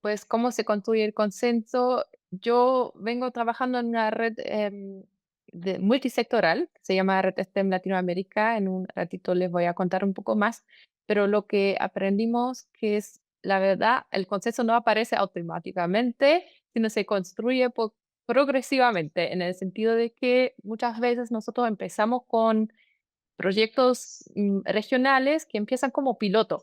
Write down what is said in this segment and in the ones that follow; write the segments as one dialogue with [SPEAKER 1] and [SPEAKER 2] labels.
[SPEAKER 1] pues, cómo se construye el consenso. Yo vengo trabajando en una red multisectoral, se llama Red STEM Latinoamérica. En un ratito les voy a contar un poco más, pero lo que aprendimos que es, la verdad, el consenso no aparece automáticamente, sino se construye progresivamente, en el sentido de que muchas veces nosotros empezamos con proyectos regionales que empiezan como piloto.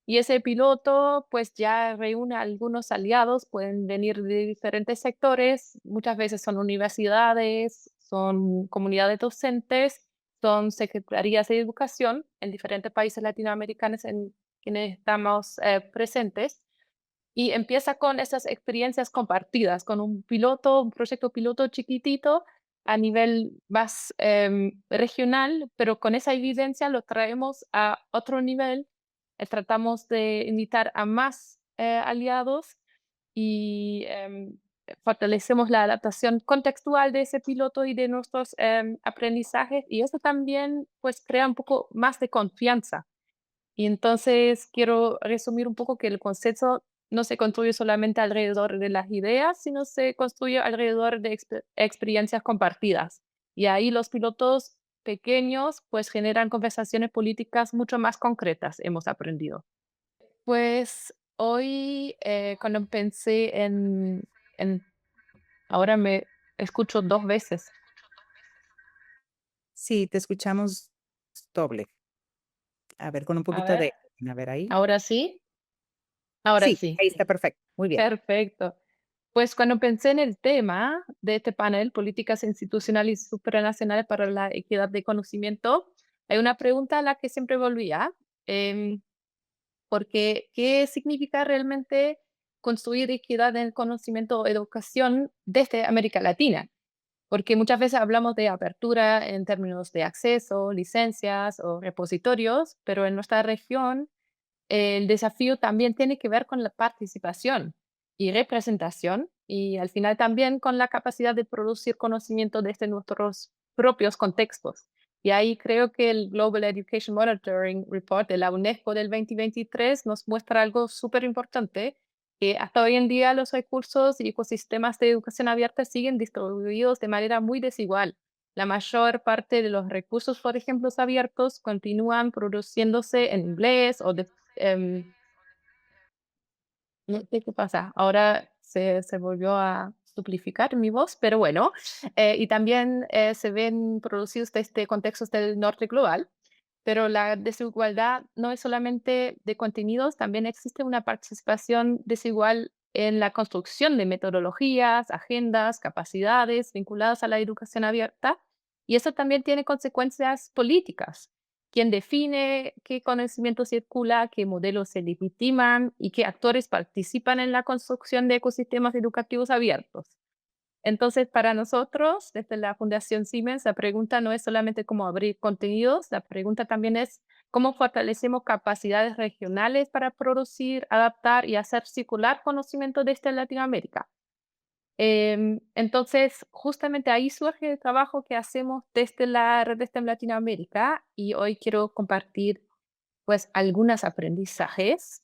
[SPEAKER 1] Y ese piloto, pues ya reúne a algunos aliados, pueden venir de diferentes sectores, muchas veces son universidades, son comunidades docentes, son secretarías de educación en diferentes países latinoamericanos en quienes estamos presentes. Y empieza con esas experiencias compartidas, con un piloto, un proyecto piloto chiquitito a nivel más regional, pero con esa evidencia lo traemos a otro nivel. Tratamos de invitar a más aliados y fortalecemos la adaptación contextual de ese piloto y de nuestros aprendizajes, y eso también pues crea un poco más de confianza. Y entonces quiero resumir un poco que el consenso no se construye solamente alrededor de las ideas, sino se construye alrededor de experiencias compartidas. Y ahí los pilotos pequeños pues generan conversaciones políticas mucho más concretas, hemos aprendido. Pues hoy, cuando pensé en ahora me escucho 2 veces.
[SPEAKER 2] Sí, te escuchamos doble. A ver, con un
[SPEAKER 1] A
[SPEAKER 2] poquito
[SPEAKER 1] ver,
[SPEAKER 2] de a ver ahí.
[SPEAKER 1] ¿ahora sí? Ahora
[SPEAKER 2] Sí,
[SPEAKER 1] sí.
[SPEAKER 2] ahí está perfecto. Muy bien.
[SPEAKER 1] Perfecto. Pues cuando pensé en el tema de este panel, políticas institucionales y supranacionales para la equidad de conocimiento, hay una pregunta a la que siempre volvía, em, porque ¿qué significa realmente construir equidad en el conocimiento o educación desde América Latina? Porque muchas veces hablamos de apertura en términos de acceso, licencias o repositorios, pero en nuestra región el desafío también tiene que ver con la participación y representación, y al final también con la capacidad de producir conocimiento desde nuestros propios contextos. Y ahí creo que el Global Education Monitoring Report de la UNESCO del 2023 nos muestra algo súper importante, que hasta hoy en día los recursos y ecosistemas de educación abierta siguen distribuidos de manera muy desigual. La mayor parte de los recursos, por ejemplo, abiertos, continúan produciéndose en inglés o Em, no sé qué pasa. Ahora se volvió a duplicar mi voz, pero bueno, y también se ven producidos desde contextos del norte global, pero la desigualdad no es solamente de contenidos, también existe una participación desigual en la construcción de metodologías, agendas, capacidades vinculadas a la educación abierta, y eso también tiene consecuencias políticas. Quién define qué conocimiento circula, qué modelos se legitiman y qué actores participan en la construcción de ecosistemas educativos abiertos. Entonces, para nosotros, desde la Fundación Siemens, la pregunta no es solamente cómo abrir contenidos, la pregunta también es cómo fortalecemos capacidades regionales para producir, adaptar y hacer circular conocimiento desde Latinoamérica. Entonces, justamente ahí surge el trabajo que hacemos desde la red STEM Latinoamérica, y hoy quiero compartir pues algunos aprendizajes.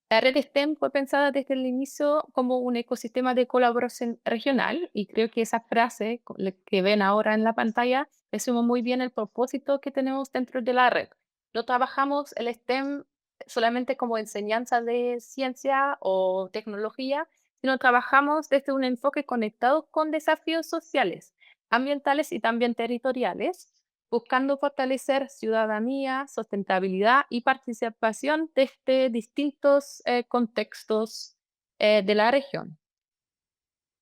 [SPEAKER 1] La red STEM fue pensada desde el inicio como un ecosistema de colaboración regional, y creo que esa frase que ven ahora en la pantalla resume muy bien el propósito que tenemos dentro de la red. No trabajamos el STEM solamente como enseñanza de ciencia o tecnología, sino trabajamos desde un enfoque conectado con desafíos sociales, ambientales y también territoriales, buscando fortalecer ciudadanía, sustentabilidad y participación desde distintos contextos de la región.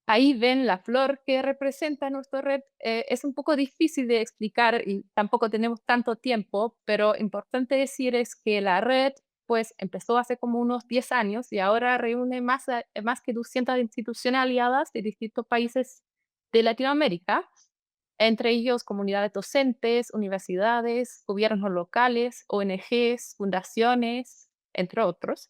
[SPEAKER 1] Ahí ven la flor que representa nuestra red. Es un poco difícil de explicar y tampoco tenemos tanto tiempo, pero importante decir es que la red pues empezó hace como unos 10 años y ahora reúne más que 200 instituciones aliadas de distintos países de Latinoamérica, entre ellos comunidades docentes, universidades, gobiernos locales, ONGs, fundaciones, entre otros.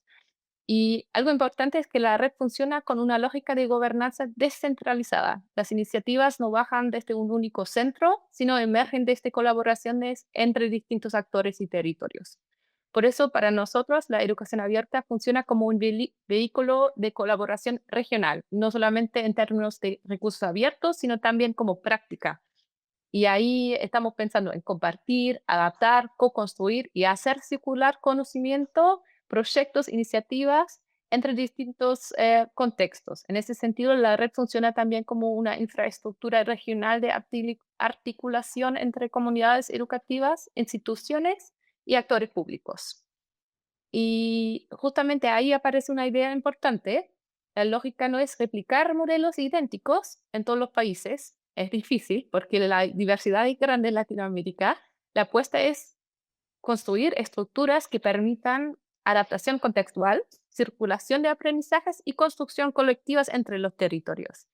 [SPEAKER 1] Y algo importante es que la red funciona con una lógica de gobernanza descentralizada. Las iniciativas no bajan desde un único centro, sino emergen desde colaboraciones entre distintos actores y territorios. Por eso, para nosotros, la educación abierta funciona como un vehículo de colaboración regional, no solamente en términos de recursos abiertos, sino también como práctica. Y ahí estamos pensando en compartir, adaptar, co-construir y hacer circular conocimiento, proyectos, iniciativas entre distintos contextos. En ese sentido, la red funciona también como una infraestructura regional de articulación entre comunidades educativas, instituciones y actores públicos. Y justamente ahí aparece una idea importante. La lógica no es replicar modelos idénticos en todos los países. Es difícil porque la diversidad es grande en Latinoamérica. La apuesta es construir estructuras que permitan adaptación contextual, circulación de aprendizajes y construcción colectivas entre los territorios.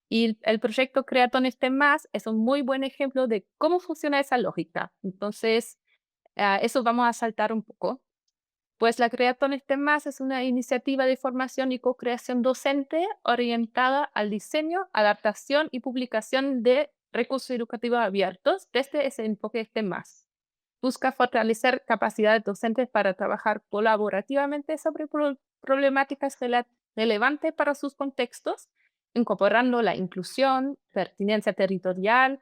[SPEAKER 1] Y el proyecto Creaton STEM Más es un muy buen ejemplo de cómo funciona esa lógica. Entonces, eso vamos a saltar un poco. Pues la Creaton STEM Más es una iniciativa de formación y co-creación docente orientada al diseño, adaptación y publicación de recursos educativos abiertos desde ese enfoque STEM Más. Busca fortalecer capacidades docentes para trabajar colaborativamente sobre problemáticas relevantes para sus contextos, incorporando la inclusión, pertinencia territorial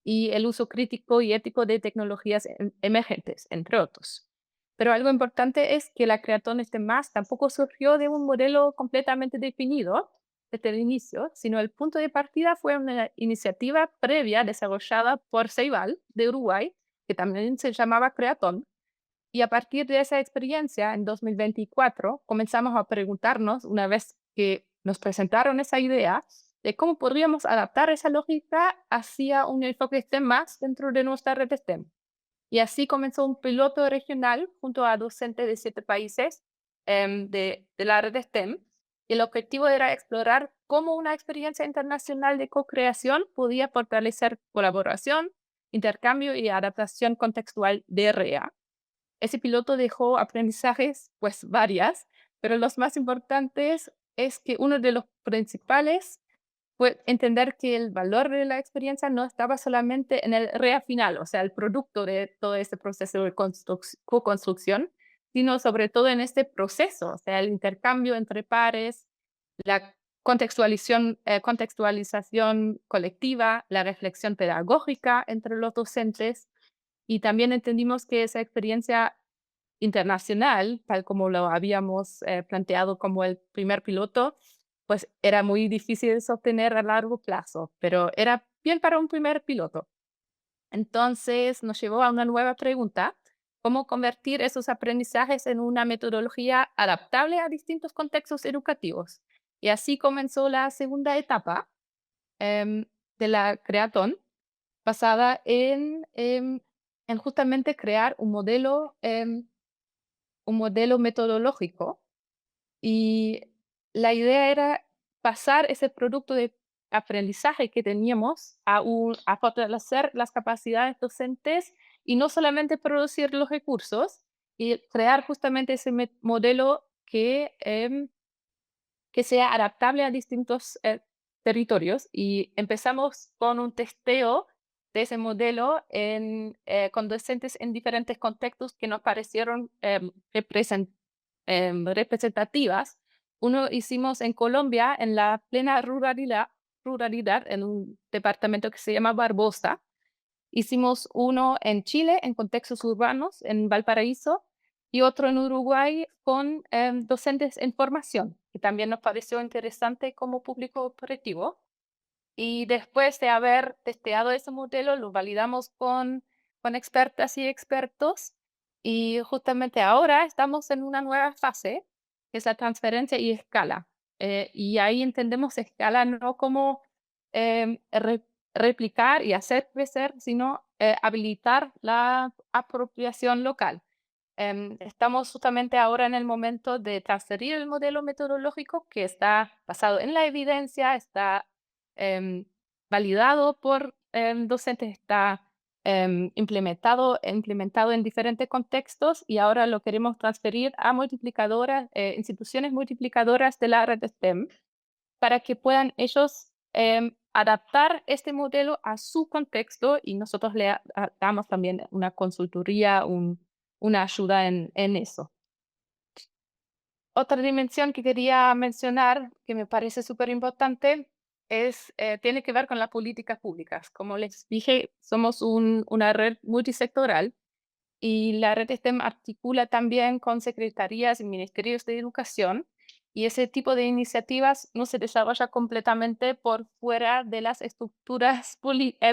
[SPEAKER 1] y el uso crítico y ético de tecnologías emergentes, entre otros. Pero algo importante es que la Creatón Más tampoco surgió de un modelo completamente definido desde el inicio, sino el punto de partida fue una iniciativa previa desarrollada por Ceibal de Uruguay, que también se llamaba Creatón, y a partir de esa experiencia, en 2024, comenzamos a preguntarnos, una vez que nos presentaron esa idea, de cómo podríamos adaptar esa lógica hacia un enfoque STEM más dentro de nuestra red STEM. Y así comenzó un piloto regional junto a docentes de 7 países de la red STEM. Y el objetivo era explorar cómo una experiencia internacional de co-creación podía fortalecer colaboración, intercambio y adaptación contextual de REA. Ese piloto dejó aprendizajes, pues varias, pero los más importantes es que uno de los principales fue entender que el valor de la experiencia no estaba solamente en el REA final, o sea, el producto de todo este proceso de co-construcción, sino sobre todo en este proceso, o sea, el intercambio entre pares, la contextualización colectiva, la reflexión pedagógica entre los docentes. Y también entendimos que esa experiencia internacional, tal como lo habíamos planteado como el primer piloto, pues era muy difícil de sostener a largo plazo, pero era bien para un primer piloto. Entonces nos llevó a una nueva pregunta: ¿cómo convertir esos aprendizajes en una metodología adaptable a distintos contextos educativos? Y así comenzó la segunda etapa em, de la Creatón, basada en justamente crear un modelo metodológico. Y la idea era pasar ese producto de aprendizaje que teníamos a fortalecer las capacidades docentes y no solamente producir los recursos, y crear justamente ese modelo que sea adaptable a distintos territorios. Y empezamos con un testeo de ese modelo con docentes en diferentes contextos que nos parecieron representativas. Uno hicimos en Colombia, en la plena ruralidad, en un departamento que se llama Barbosa. Hicimos uno en Chile, en contextos urbanos, en Valparaíso, y otro en Uruguay con docentes en formación, que también nos pareció interesante como público objetivo. Y después de haber testeado ese modelo, lo validamos con expertas y expertos. Y justamente ahora estamos en una nueva fase, que es la transferencia y escala. Y ahí entendemos escala no como replicar y hacer crecer, sino habilitar la apropiación local. Estamos justamente ahora en el momento de transferir el modelo metodológico que está basado en la evidencia, está em, validado por docentes, está implementado en diferentes contextos, y ahora lo queremos transferir a instituciones multiplicadoras de la red STEM para que puedan ellos adaptar este modelo a su contexto, y nosotros le damos también una consultoría, una ayuda en eso. Otra dimensión que quería mencionar, que me parece súper importante, tiene que ver con las políticas públicas. Como les dije, somos una red multisectoral y la red STEM articula también con secretarías y ministerios de educación, y ese tipo de iniciativas no se desarrolla completamente por fuera de las estructuras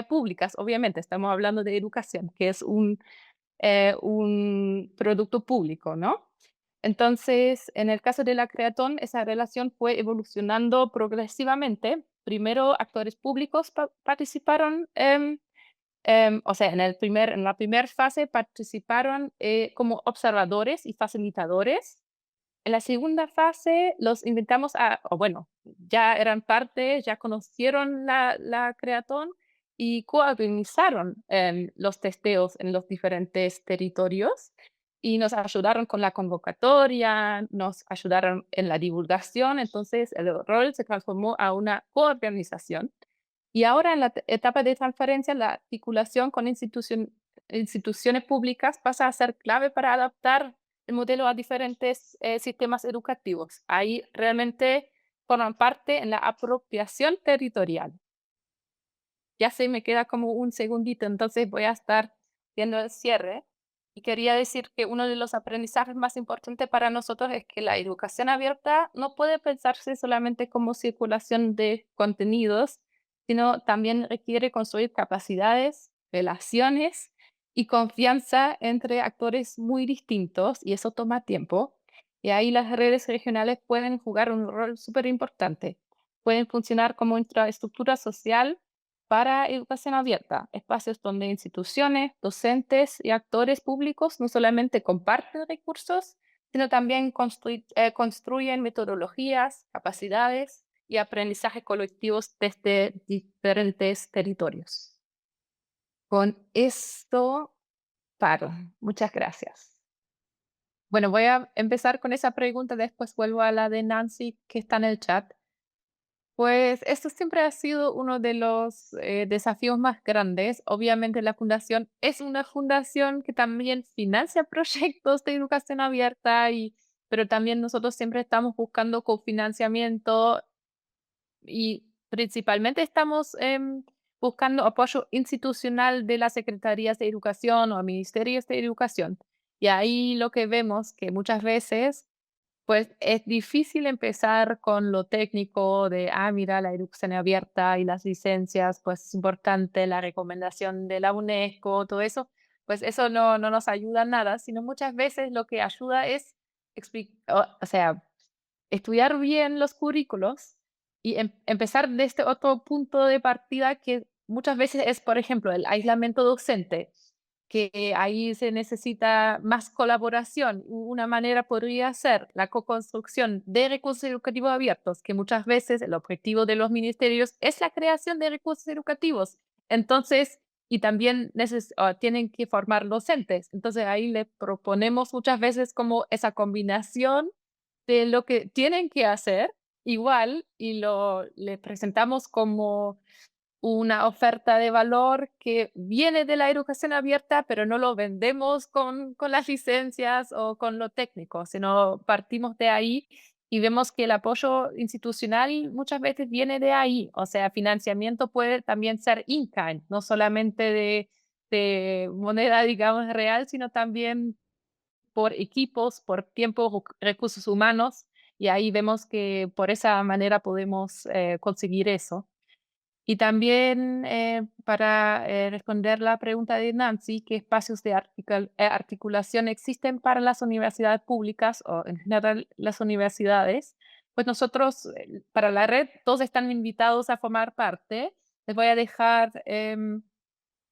[SPEAKER 1] públicas. Obviamente, estamos hablando de educación, que es un producto público, ¿no? Entonces, en el caso de la Creatón, esa relación fue evolucionando progresivamente. Primero, actores públicos participaron, o sea, en la primera fase participaron como observadores y facilitadores. En la segunda fase los invitamos o bueno, ya eran parte, ya conocieron la Creatón y coorganizaron los testeos en los diferentes territorios y nos ayudaron con la convocatoria, nos ayudaron en la divulgación, entonces el rol se transformó a una coorganización. Y ahora en la etapa de transferencia, la articulación con instituciones públicas pasa a ser clave para adaptar el modelo a diferentes sistemas educativos. Ahí realmente forman parte en la apropiación territorial. Ya se me queda como un segundito, entonces voy a estar viendo el cierre. Y quería decir que uno de los aprendizajes más importantes para nosotros es que la educación abierta no puede pensarse solamente como circulación de contenidos, sino también requiere construir capacidades, relaciones y confianza entre actores muy distintos, y eso toma tiempo. Y ahí las redes regionales pueden jugar un rol súper importante. Pueden funcionar como infraestructura social para educación abierta, espacios donde instituciones, docentes y actores públicos no solamente comparten recursos, sino también construyen metodologías, capacidades y aprendizaje colectivos desde diferentes territorios. Con esto paro. Muchas gracias. Bueno, voy a empezar con esa pregunta, después vuelvo a la de Nancy que está en el chat. Pues esto siempre ha sido uno de los desafíos más grandes. Obviamente la fundación es una fundación que también financia proyectos de educación abierta, pero también nosotros siempre estamos buscando cofinanciamiento y principalmente estamos buscando apoyo institucional de las secretarías de educación o ministerios de educación. Y ahí lo que vemos que muchas veces pues es difícil empezar con lo técnico de, mira, la educación abierta y las licencias, pues es importante, la recomendación de la UNESCO, todo eso, pues eso no nos ayuda en nada, sino muchas veces lo que ayuda es o sea, estudiar bien los currículos y empezar de este otro punto de partida que muchas veces es, por ejemplo, el aislamiento docente, que ahí se necesita más colaboración. Una manera podría ser la co-construcción de recursos educativos abiertos, que muchas veces el objetivo de los ministerios es la creación de recursos educativos. Entonces, y también tienen que formar docentes. Entonces, ahí le proponemos muchas veces como esa combinación de lo que tienen que hacer igual y le presentamos como una oferta de valor que viene de la educación abierta, pero no lo vendemos con las licencias o con lo técnico, sino partimos de ahí y vemos que el apoyo institucional muchas veces viene de ahí. O sea, financiamiento puede también ser in-kind, no solamente de moneda, digamos, real, sino también por equipos, por tiempo, recursos humanos, y ahí vemos que por esa manera podemos conseguir eso. Y también para responder la pregunta de Nancy, ¿qué espacios de articulación existen para las universidades públicas o en general las universidades? Pues nosotros, para la red, todos están invitados a formar parte. Les voy a dejar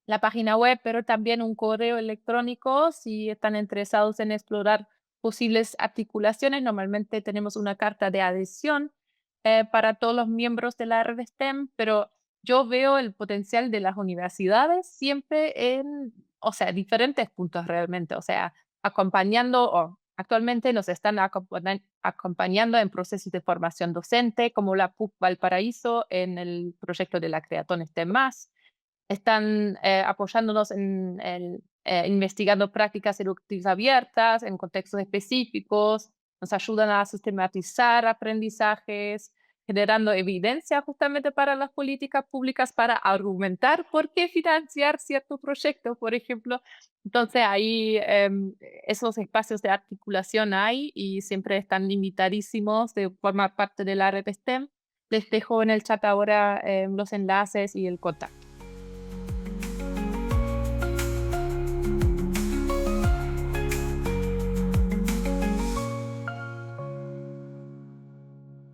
[SPEAKER 1] la página web, pero también un correo electrónico si están interesados en explorar posibles articulaciones. Normalmente tenemos una carta de adhesión para todos los miembros de la red STEM, pero yo veo el potencial de las universidades siempre o sea, diferentes puntos realmente, o sea, acompañando o actualmente nos están acompañando en procesos de formación docente, como la PUC Valparaíso en el proyecto de la Creatón STEM+. Están apoyándonos investigando prácticas educativas abiertas en contextos específicos, nos ayudan a sistematizar aprendizajes, generando evidencia justamente para las políticas públicas para argumentar por qué financiar cierto proyecto, por ejemplo. Entonces ahí esos espacios de articulación hay y siempre están limitadísimos de formar parte de la red STEM. Les dejo en el chat ahora los enlaces y el contacto.